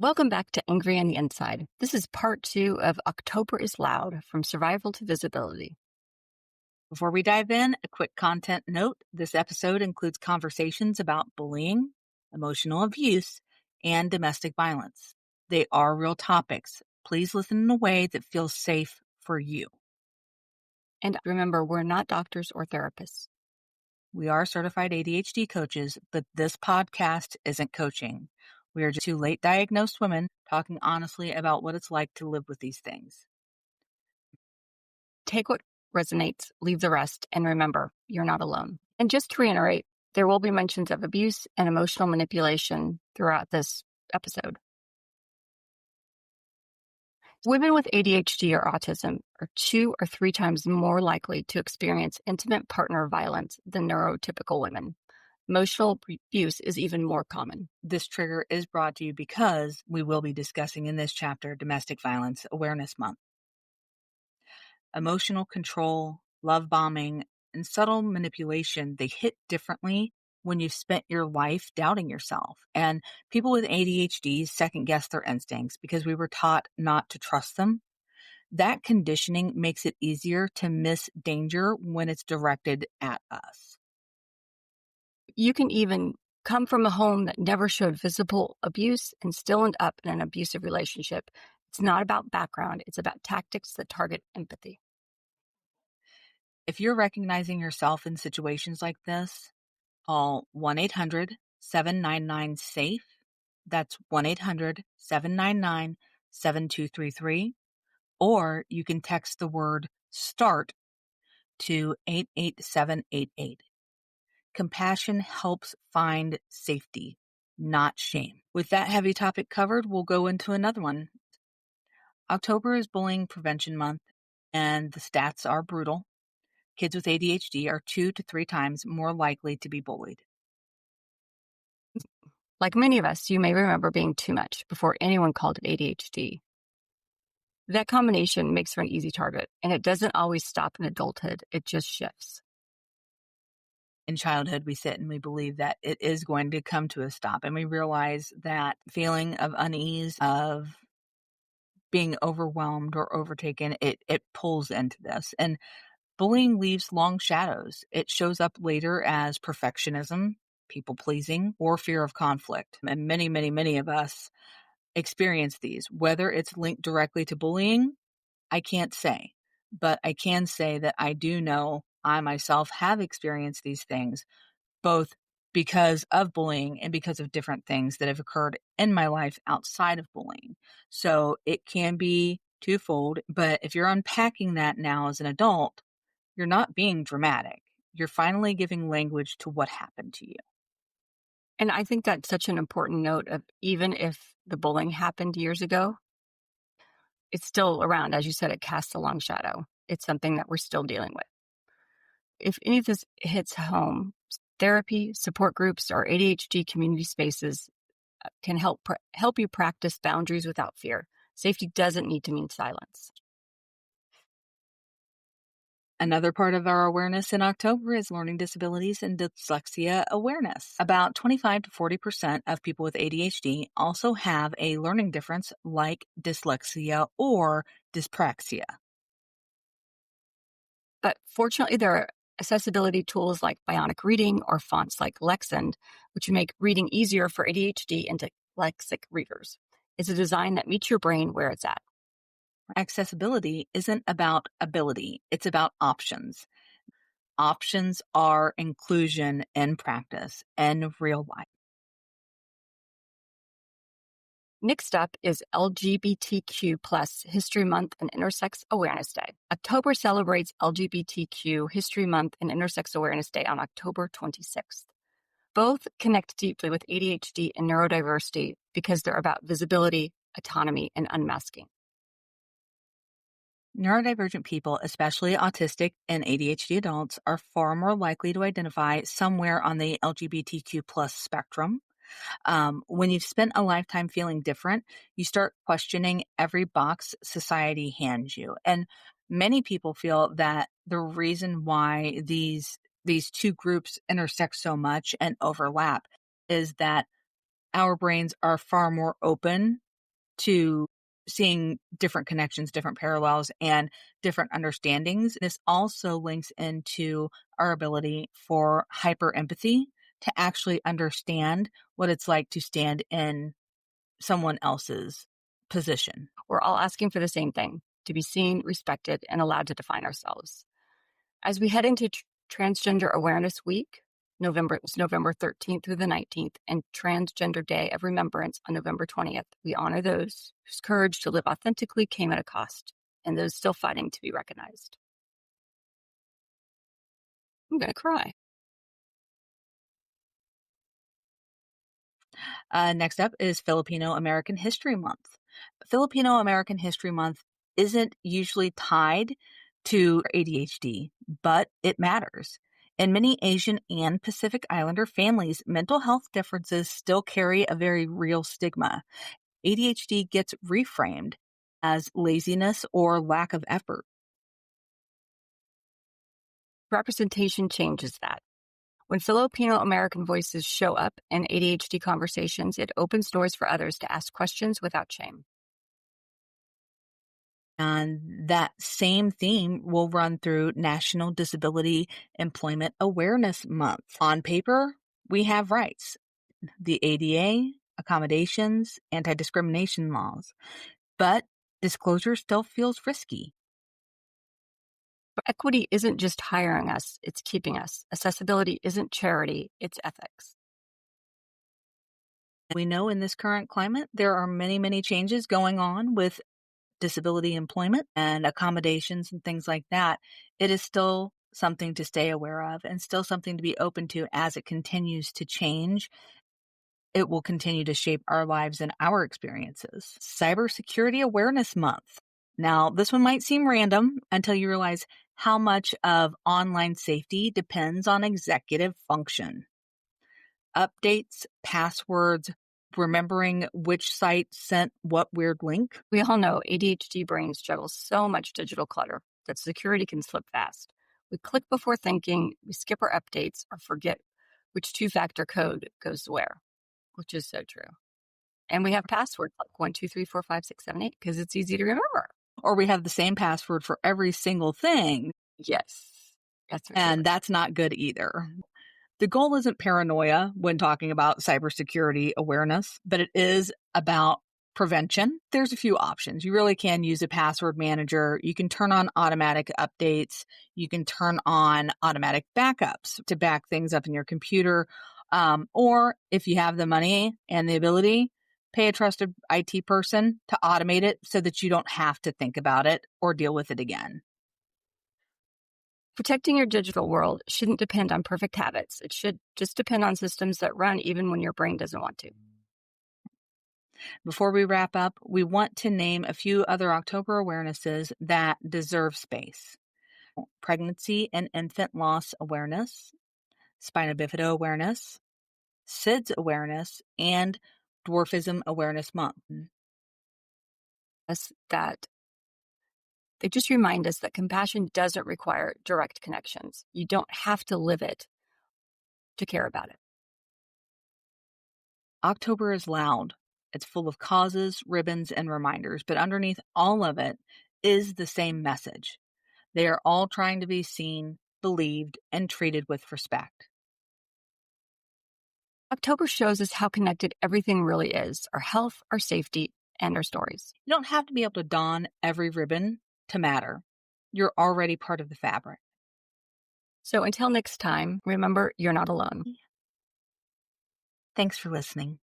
Welcome back to Angry on the Inside. This is part 2 of October is Loud, From Survival to Visibility. Before we dive in, a quick content note. This episode includes conversations about bullying, emotional abuse, and domestic violence. They are real topics. Please listen in a way that feels safe for you. And remember, we're not doctors or therapists. We are certified ADHD coaches, but this podcast isn't coaching. We are just two late diagnosed women talking honestly about what it's like to live with these things. Take what resonates, leave the rest, and remember, you're not alone. And just to reiterate, there will be mentions of abuse and emotional manipulation throughout this episode. Women with ADHD or autism are 2 or 3 times more likely to experience intimate partner violence than neurotypical women. Emotional abuse is even more common. This trigger is brought to you because we will be discussing in this chapter Domestic Violence Awareness Month. Emotional control, love bombing, and subtle manipulation, they hit differently when you've spent your life doubting yourself. And people with ADHD second guess their instincts because we were taught not to trust them. That conditioning makes it easier to miss danger when it's directed at us. You can even come from a home that never showed visible abuse and still end up in an abusive relationship. It's not about background. It's about tactics that target empathy. If you're recognizing yourself in situations like this, call 1-800-799-SAFE. That's 1-800-799-7233. Or you can text the word START to 88788. Compassion helps find safety, not shame. With that heavy topic covered, we'll go into another one. October is Bullying Prevention Month, and the stats are brutal. Kids with ADHD are 2 to 3 times more likely to be bullied. Like many of us, you may remember being too much before anyone called it ADHD. That combination makes for an easy target, and it doesn't always stop in adulthood. It just shifts. In childhood, we sit and we believe that it is going to come to a stop, and we realize that feeling of unease, of being overwhelmed or overtaken, it pulls into this. And bullying leaves long shadows. It shows up later as perfectionism, people-pleasing, or fear of conflict. And many, many, many of us experience these. Whether it's linked directly to bullying, I can't say. But I can say that I do know I myself have experienced these things, both because of bullying and because of different things that have occurred in my life outside of bullying. So it can be twofold, but if you're unpacking that now as an adult, you're not being dramatic. You're finally giving language to what happened to you. And I think that's such an important note of even if the bullying happened years ago, it's still around. As you said, it casts a long shadow. It's something that we're still dealing with. If any of this hits home, therapy, support groups, or ADHD community spaces can help you practice boundaries without fear. Safety doesn't need to mean silence. Another part of our awareness in October is learning disabilities and dyslexia awareness. About 25 to 40% of people with ADHD also have a learning difference like dyslexia or dyspraxia. But fortunately, there are accessibility tools like bionic reading or fonts like Lexend, which make reading easier for ADHD and dyslexic readers. It's a design that meets your brain where it's at. Accessibility isn't about ability, it's about options. Options are inclusion in practice and real life. Next up is LGBTQ plus History Month and Intersex Awareness Day. October celebrates LGBTQ History Month and Intersex Awareness Day on October 26th. Both connect deeply with ADHD and neurodiversity because they're about visibility, autonomy, and unmasking. Neurodivergent people, especially autistic and ADHD adults, are far more likely to identify somewhere on the LGBTQ plus spectrum. When you've spent a lifetime feeling different, you start questioning every box society hands you. And many people feel that the reason why these two groups intersect so much and overlap is that our brains are far more open to seeing different connections, different parallels, and different understandings. This also links into our ability for hyper empathy to actually understand what it's like to stand in someone else's position. We're all asking for the same thing, to be seen, respected, and allowed to define ourselves. As we head into Transgender Awareness Week, November 13th through the 19th, and Transgender Day of Remembrance on November 20th, we honor those whose courage to live authentically came at a cost, and those still fighting to be recognized. I'm going to cry. Next up is Filipino American History Month. Filipino American History Month isn't usually tied to ADHD, but it matters. In many Asian and Pacific Islander families, mental health differences still carry a very real stigma. ADHD gets reframed as laziness or lack of effort. Representation changes that. When Filipino American voices show up in ADHD conversations, it opens doors for others to ask questions without shame. And that same theme will run through National Disability Employment Awareness Month. On paper, we have rights. The ADA, accommodations, anti-discrimination laws. But disclosure still feels risky. But equity isn't just hiring us, it's keeping us. Accessibility isn't charity, it's ethics. We know in this current climate, there are many, many changes going on with disability employment and accommodations and things like that. It is still something to stay aware of and still something to be open to as it continues to change. It will continue to shape our lives and our experiences. Cybersecurity Awareness Month. Now, this one might seem random until you realize how much of online safety depends on executive function. Updates, passwords, remembering which site sent what weird link. We all know ADHD brains juggle so much digital clutter that security can slip fast. We click before thinking, we skip our updates, or forget which two-factor code goes where, which is so true. And we have passwords like 1234567 because it's easy to remember. Or we have the same password for every single thing. Yes. And that's not good either. The goal isn't paranoia when talking about cybersecurity awareness, but it is about prevention. There's a few options. You really can use a password manager. You can turn on automatic updates. You can turn on automatic backups to back things up in your computer. Or if you have the money and the ability, pay a trusted IT person to automate it so that you don't have to think about it or deal with it again. Protecting your digital world shouldn't depend on perfect habits. It should just depend on systems that run even when your brain doesn't want to. Before we wrap up, we want to name a few other October awarenesses that deserve space. Pregnancy and infant loss awareness, spina bifida awareness, SIDS awareness, and Dwarfism Awareness Month. That they just remind us that compassion doesn't require direct connections. You don't have to live it to care about it. October is loud. It's full of causes, ribbons, and reminders, but underneath all of it is the same message. They are all trying to be seen, believed, and treated with respect. October shows us how connected everything really is, our health, our safety, and our stories. You don't have to be able to don every ribbon to matter. You're already part of the fabric. So until next time, remember, you're not alone. Thanks for listening.